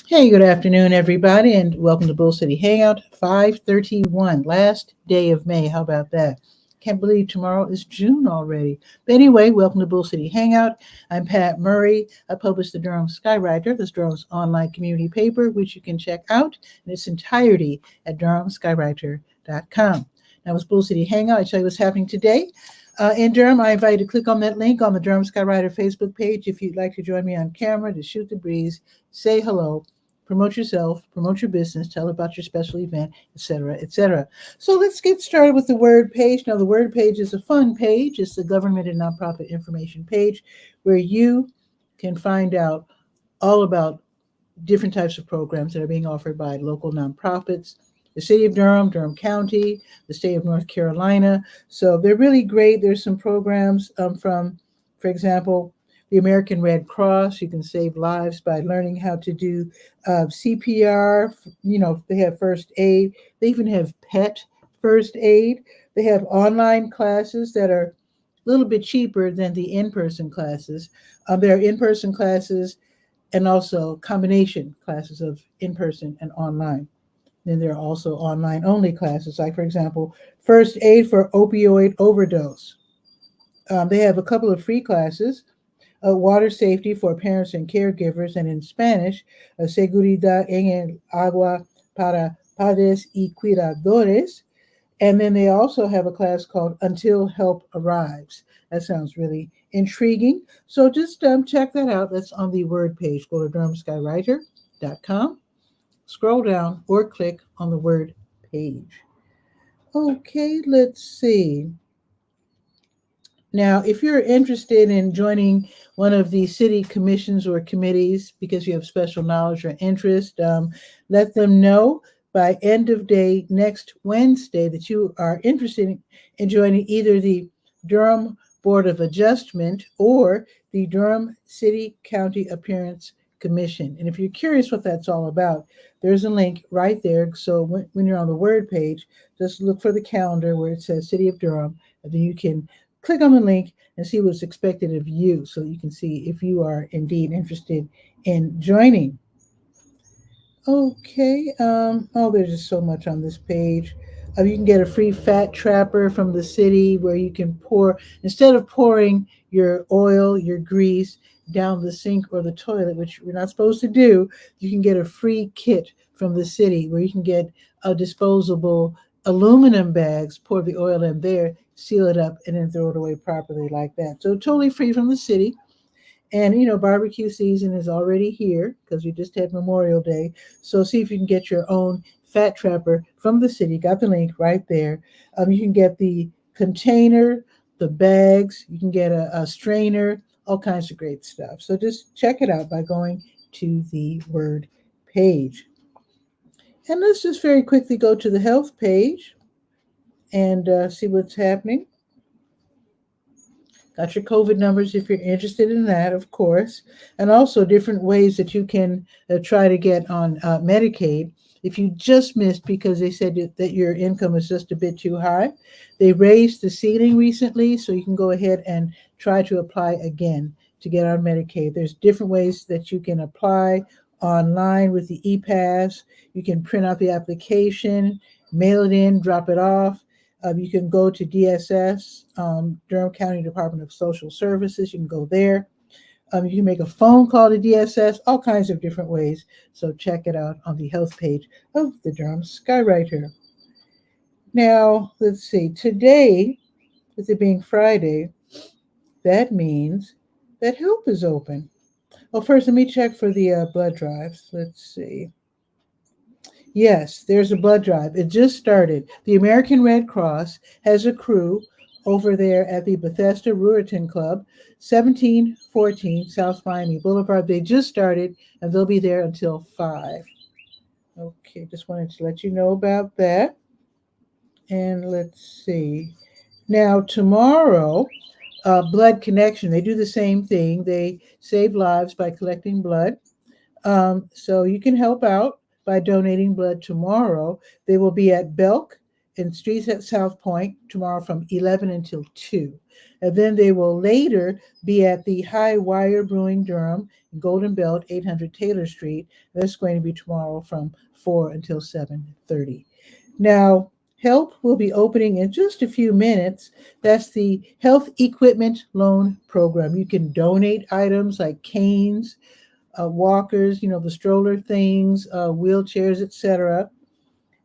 Hey, good afternoon, everybody, and welcome to Bull City Hangout 531, last day of May. How about that? Can't believe tomorrow is June already. But anyway, welcome to Bull City Hangout. I'm Pat Murray. I publish the Durham Skywriter, this Durham's online community paper, which you can check out in its entirety at durhamskywriter.com. Now, with Bull City Hangout, I tell you what's happening today. In Durham, I invite you to click on that link on the Durham Skywriter Facebook page if you'd like to join me on camera to shoot the breeze, say hello, promote yourself, promote your business, tell about your special event, etc., etc. So let's get started with the word page. Now, the word page is a fun page. It's the government and nonprofit information page where you can find out all about different types of programs that are being offered by local nonprofits, the city of Durham, Durham County, the state of North Carolina. So they're really great. There's some programs from, for example, the American Red Cross. You can save lives by learning how to do CPR. You know, they have first aid. They even have pet first aid. They have online classes that are a little bit cheaper than the in-person classes. There are in-person classes and also combination classes of in-person and online. Then there are also online only classes, like, for example, first aid for opioid overdose. They have a couple of free classes, water safety for parents and caregivers, and in Spanish, seguridad en el agua para padres y cuidadores. And then they also have a class called Until Help Arrives. That sounds really intriguing. So just check that out. That's on the word page. Go to durhamskywriter.com, scroll down, or click on the word page. Okay, let's see. Now, if you're interested in joining one of the city commissions or committees because you have special knowledge or interest, let them know by end of day next Wednesday that you are interested in joining either the Durham Board of Adjustment or the Durham City County Appearance Commission. And if you're curious what that's all about, there's a link right there. So when you're on the word page, just look for the calendar where it says City of Durham, and then you can click on the link and see what's expected of you so you can see if you are indeed interested in joining. Okay. There's just so much on this page. You can get a free fat trapper from the city where you can pour, instead of pouring your oil, your grease down the sink or the toilet, which we're not supposed to do, you can get a free kit from the city where you can get a disposable aluminum bags, pour the oil in there, seal it up, and then throw it away properly like that. So totally free from the city. And, barbecue season is already here because we just had Memorial Day. So see if you can get your own fat trapper from the city. Got the link right there. You can get the container, the bags. You can get a strainer, all kinds of great stuff. So just check it out by going to the word page. And let's just very quickly go to the health page and see what's happening. Got your COVID numbers if you're interested in that, of course, and also different ways that you can try to get on Medicaid. If you just missed because they said that your income is just a bit too high, they raised the ceiling recently, so you can go ahead and try to apply again to get on Medicaid. There's different ways that you can apply online with the 𝗕𝗚𝗧𝗬. You can print out the application, mail it in, drop it off. You can go to DSS, Durham County Department of Social Services. You can go there. You can make a phone call to DSS, all kinds of different ways. So check it out on the health page of the Durham Skywriter. Now, let's see. Today, with it being Friday, that means that help is open. Well, first, let me check for the blood drives. Let's see. Yes, there's a blood drive. It just started. The American Red Cross has a crew over there at the Bethesda Ruritan Club, 1714 South Miami Boulevard. They just started, and they'll be there until 5. Okay, just wanted to let you know about that. And let's see. Now, tomorrow, Blood Connection, they do the same thing. They save lives by collecting blood. So you can help out by donating blood tomorrow. They will be at Belk in Streets at South Point tomorrow from 11 until 2. And then they will later be at the High Wire Brewing Durham, Golden Belt, 800 Taylor Street. That's going to be tomorrow from 4 until 7:30. Now, help will be opening in just a few minutes. That's the Health Equipment Loan Program. You can donate items like canes, walkers, the stroller things, wheelchairs, etc.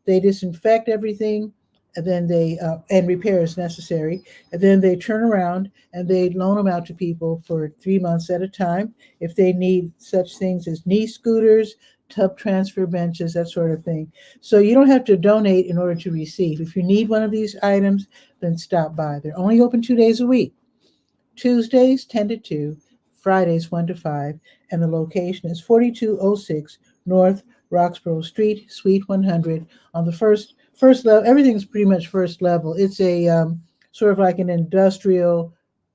They disinfect everything, and then they and repairs necessary, and then they turn around and they loan them out to people for 3 months at a time. If they need such things as knee scooters, tub transfer benches, that sort of thing. So you don't have to donate in order to receive. If you need one of these items, then stop by. They're only open 2 days a week. Tuesdays 10 to 2, Fridays 1 to 5, and the location is 4206 North Roxborough Street, Suite 100 on the first level. Everything's pretty much first level. It's a sort of like an industrial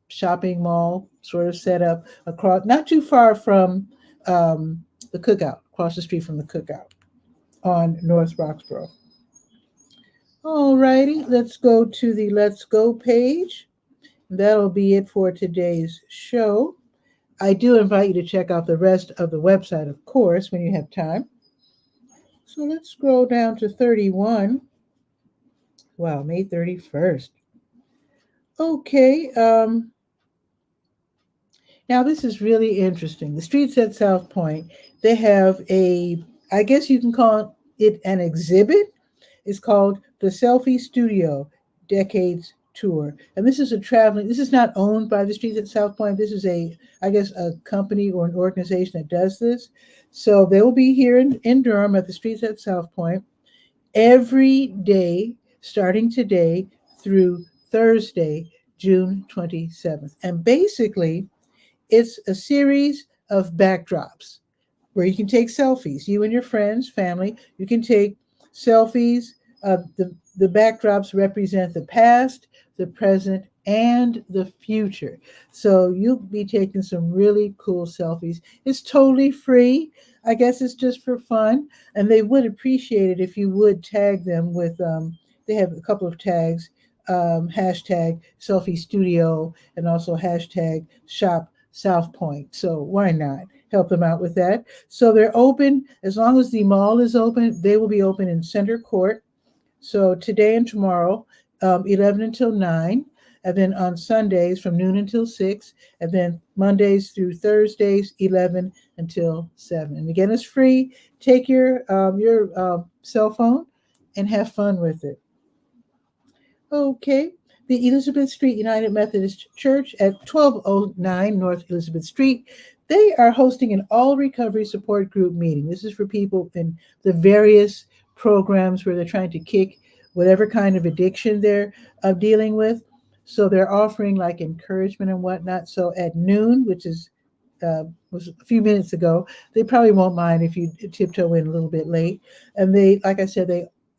shopping mall sort of set up across, not too far from the Cookout, across the street from the Cookout on North Roxborough. All righty, let's go to the Let's Go page. That'll be it for today's show. I do invite you to check out the rest of the website, of course, when you have time. So let's scroll down to 31. Wow, May 31st. Okay. Now this is really interesting. The Streets at South Point, they have I guess you can call it an exhibit. It's called the Selfie Studio Decades Tour. And this is this is not owned by the Streets at South Point. This is I guess a company or an organization that does this. So they will be here in Durham at the Streets at South Point every day, starting today through Thursday, June 27th. And basically, it's a series of backdrops where you can take selfies. You and your friends, family, you can take selfies. The backdrops represent the past, the present, and the future. So you'll be taking some really cool selfies. It's totally free. I guess it's just for fun. And they would appreciate it if you would tag them with, they have a couple of tags, hashtag selfie studio and also hashtag shop South Point. So why not help them out with that? So they're open, as long as the mall is open, they will be open in Center Court. So today and tomorrow, 11 until 9, and then on Sundays from noon until 6, and then Mondays through Thursdays, 11 until 7. And again, it's free. Take your cell phone and have fun with it. Okay. The Elizabeth Street United Methodist Church at 1209 North Elizabeth Street. They are hosting an all recovery support group meeting. This is for people in the various programs where they're trying to kick whatever kind of addiction they're dealing with. So they're offering like encouragement and whatnot. So at noon, which was a few minutes ago, they probably won't mind if you tiptoe in a little bit late. And they, like I said,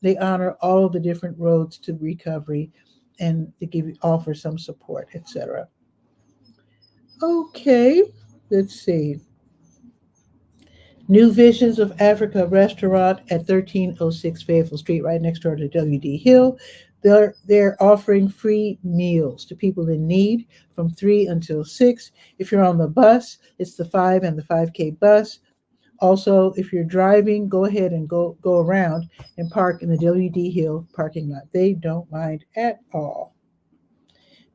they honor all of the different roads to recovery, and they offer some support, etc. Okay, let's see. New Visions of Africa restaurant at 1306 Fayetteville Street, right next door to W.D. Hill. They're offering free meals to people in need from 3 until 6. If you're on the bus, it's the 5 and the 5K bus. Also, if you're driving, go ahead and go around and park in the W.D. Hill parking lot. They don't mind at all.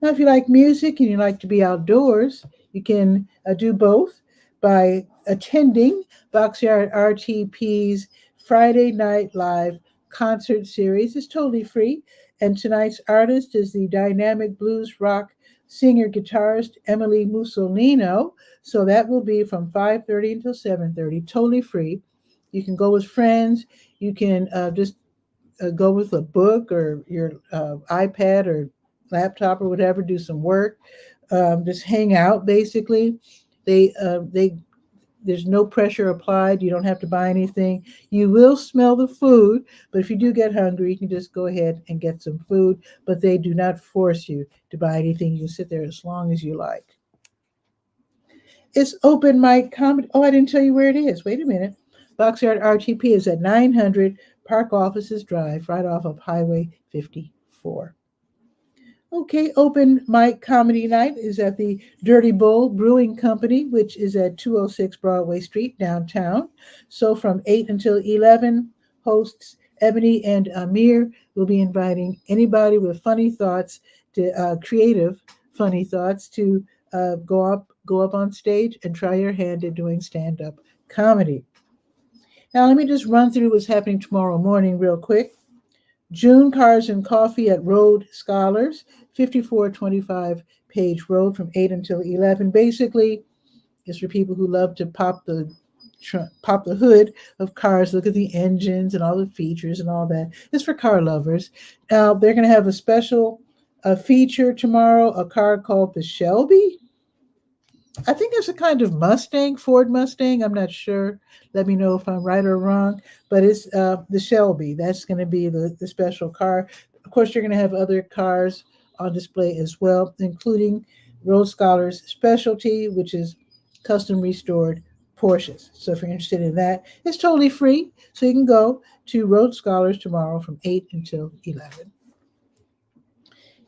Now, if you like music and you like to be outdoors, you can do both by attending Boxyard RTP's Friday Night Live concert series. It's totally free. And tonight's artist is the dynamic blues rock singer-guitarist Emily Mussolino. So that will be from 5:30 until 7:30, totally free. You can go with friends. You can just go with a book or your iPad or laptop or whatever, do some work, just hang out, basically. There's no pressure applied. You don't have to buy anything. You will smell the food, but if you do get hungry, you can just go ahead and get some food, but they do not force you to buy anything. You can sit there as long as you like. It's open mic comedy. Oh, I didn't tell you where it is. Wait a minute. Boxyard RTP is at 900 Park Offices Drive, right off of Highway 54. Okay, open mic comedy night is at the Dirty Bull Brewing Company, which is at 206 Broadway Street, downtown. So from 8 until 11, hosts Ebony and Amir will be inviting anybody with funny thoughts, to creative funny thoughts, to go up on stage and try your hand at doing stand-up comedy. Now, let me just run through what's happening tomorrow morning real quick. June Cars and Coffee at Road Scholars, 5425 Page Road from 8 until 11. Basically, it's for people who love to pop the hood of cars, look at the engines and all the features and all that. It's for car lovers. Now, they're going to have a special feature tomorrow, a car called the Shelby. I think it's a kind of Mustang, Ford Mustang. I'm not sure. Let me know if I'm right or wrong. But it's the Shelby. That's going to be the special car. Of course, you're going to have other cars on display as well, including Road Scholars Specialty, which is custom restored Porsches. So if you're interested in that, it's totally free. So you can go to Road Scholars tomorrow from 8 until 11.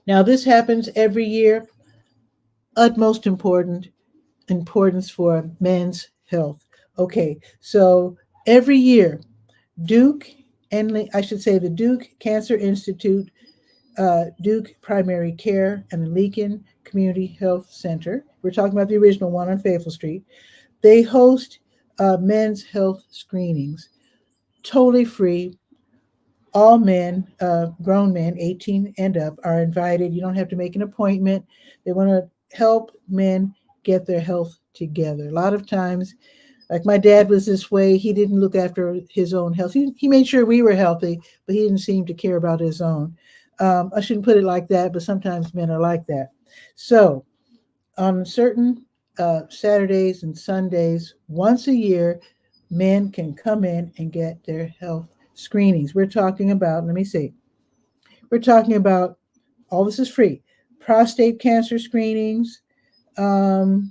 Now, this happens every year. Utmost importance for men's health. Okay, so every year, the Duke Cancer Institute, Duke Primary Care, and the Lincoln Community Health Center, we're talking about the original one on Faithful Street, they host men's health screenings, totally free. All men, grown men, 18 and up, are invited. You don't have to make an appointment. They want to help men get their health together. A lot of times, like my dad was this way, he didn't look after his own health. He made sure we were healthy, but he didn't seem to care about his own. I shouldn't put it like that, but sometimes men are like that. So on certain Saturdays and Sundays, once a year, men can come in and get their health screenings. We're talking about, all this is free. Prostate cancer screenings, blood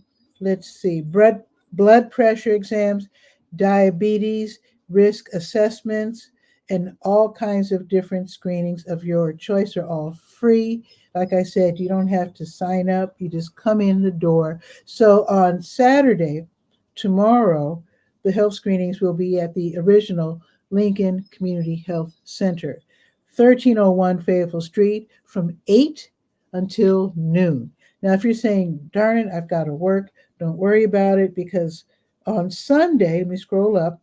pressure exams, diabetes, risk assessments, and all kinds of different screenings of your choice are all free. Like I said, you don't have to sign up. You just come in the door. So on Saturday, tomorrow, the health screenings will be at the original Lincoln Community Health Center, 1301 Fayetteville Street, from 8 until noon. Now, if you're saying, darn it, I've got to work, don't worry about it, because on Sunday, let me scroll up,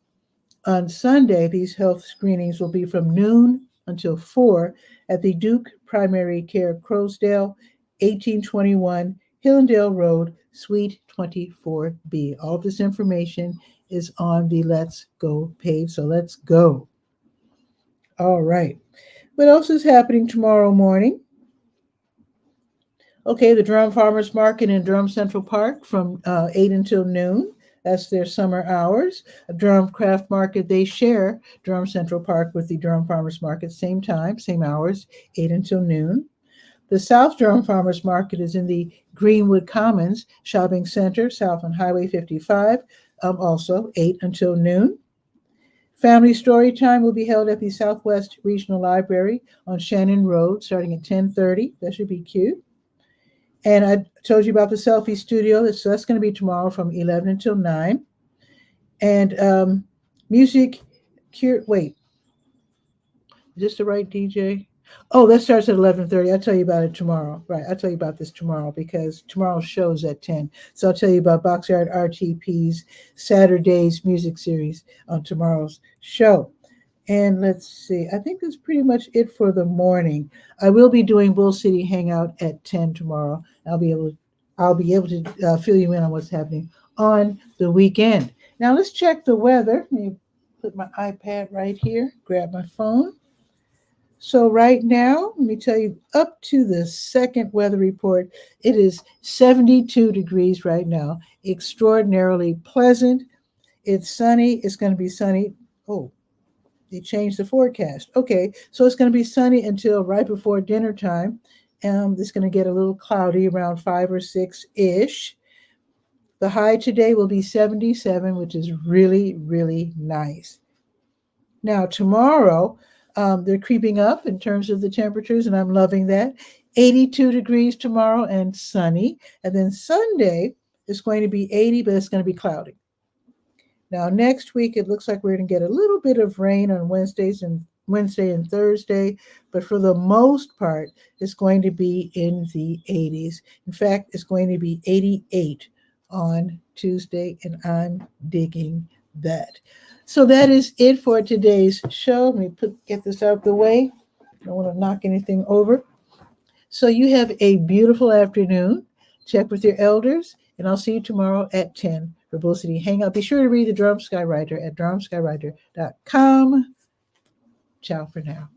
on Sunday, these health screenings will be from noon until 4 at the Duke Primary Care, Crowsdale, 1821 Hillendale Road, Suite 24B. All this information is on the Let's Go page, so let's go. All right. What else is happening tomorrow morning? Okay, the Durham Farmers Market in Durham Central Park from 8 until noon. That's their summer hours. Durham Craft Market, they share Durham Central Park with the Durham Farmers Market, same time, same hours, 8 until noon. The South Durham Farmers Market is in the Greenwood Commons Shopping Center, south on Highway 55, also 8 until noon. Family Story Time will be held at the Southwest Regional Library on Shannon Road, starting at 10:30. That should be cute. And I told you about the Selfie Studio, so that's going to be tomorrow from 11 until 9. And wait, is this the right DJ? Oh, that starts at 11:30. I'll tell you about it tomorrow. Right, I'll tell you about this tomorrow because tomorrow's show's at 10. So I'll tell you about Boxyard RTP's Saturday's music series on tomorrow's show. And let's see, I think that's pretty much it for the morning. I will be doing Bull City Hangout at 10 tomorrow. I'll be able to fill you in on what's happening on the weekend. Now let's check the weather. Let me put my iPad right here, grab my phone. So right now, let me tell you, up to the second weather report, it is 72 degrees right now, extraordinarily pleasant. It's sunny. It's going to be sunny. Oh, they changed the forecast. Okay, so it's going to be sunny until right before dinner time. It's going to get a little cloudy around 5 or 6-ish. The high today will be 77, which is really, really nice. Now, tomorrow, they're creeping up in terms of the temperatures, and I'm loving that. 82 degrees tomorrow and sunny. And then Sunday is going to be 80, but it's going to be cloudy. Now, next week, it looks like we're going to get a little bit of rain on Wednesday and Thursday, but for the most part, it's going to be in the 80s. In fact, it's going to be 88 on Tuesday, and I'm digging that. So that is it for today's show. Let me get this out of the way. I don't want to knock anything over. So you have a beautiful afternoon. Check with your elders, and I'll see you tomorrow at 10 for Bull City Hangout. Be sure to read the Drum Sky Writer at drumskywriter.com. Ciao for now.